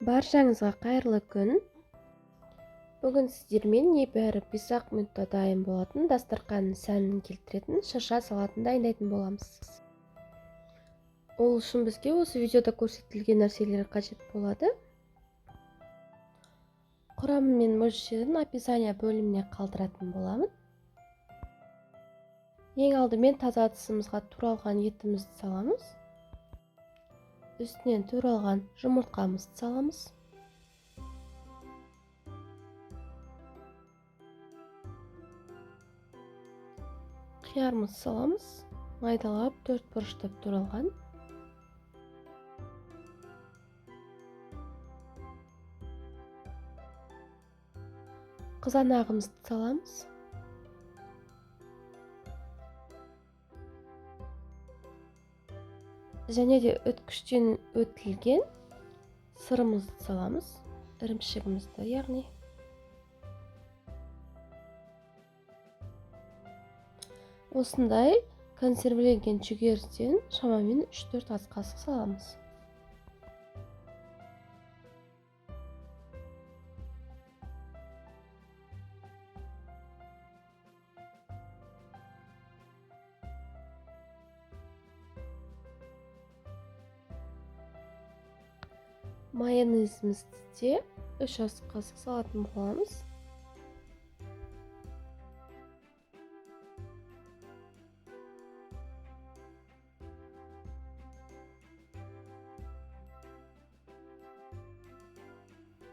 Баршаңызға қайырлы күн. Бүгін сіздермен небәрі 5-ақ минутта дайын болатын дастарханның сәнін келтіретін шырша салатын дайындайтын боламыз. Ол үшін бізге осы видеода көрсетілген нәрселер қажет болады. Құрамы мен мөлшерін описание бөліміне қалдыратын боламын. Ең алдымен таза ыдысымызға туралған етімізді саламыз. Үстінен туралған жұмыртқамызды саламыз. Қиярымызды саламыз. Майдалап 4 бұрыштап туралған. Қызанағымызды саламыз. Және де өткіштен өтілген сырымызды саламыз. Ірімшігімізді, яғни. Осындай консервіленген жүгерістен шамамен 3-4 ас қасық саламыз. Майонезімізді де 3 ас қасық салатын боламыз.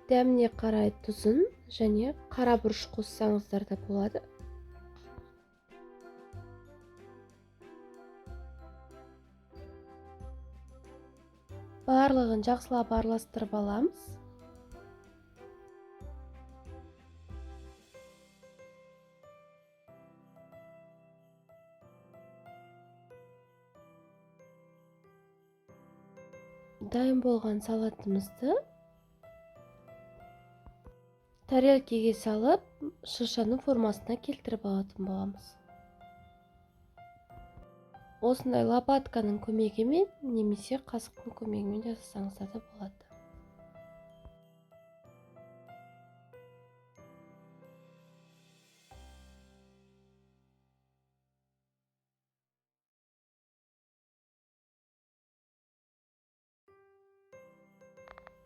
Дәміне қарай тұзын және қара бұрыш қоссаңыздар да болады. Барлығын жақсылап араластырып аламыз. Дайын болған салатымызды тарелкеге салып, шыршаның формасына келтіріп алатын боламыз. Осындай лопатканың көмегімен немесе қасықтың көмегімен жасасаңыздар да болады.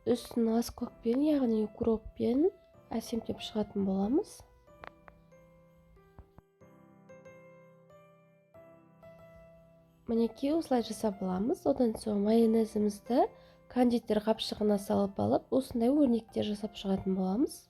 Үстін аскөкпен, яғни укроппен әсемдеп шығатын боламыз. Мінекей осылай жасап аламыз. Одан соң майонезімізді кондитер қапшығына салып алып, осындай өрнектер жасап шығатын боламыз.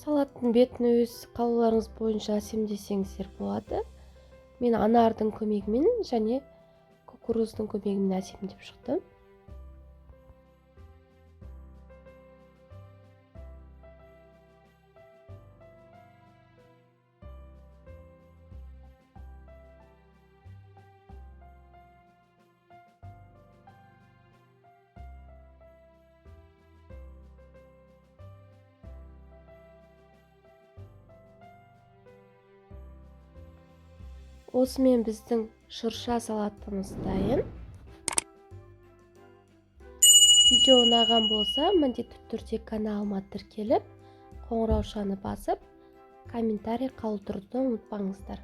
Салаттың бетін өз қалауларыңыз бойынша әсемдесеңіздер болады. Мен анардың көмегімен және кукуруздың көмегімен әсемдеп шықтым. Осымен біздің шырша салатымыз дайын. Видео ұнаған болса, міндетті түрде каналыма тіркеліп, қоңыраушаны басып, комментарий қалдыруды ұмытпаңыздар.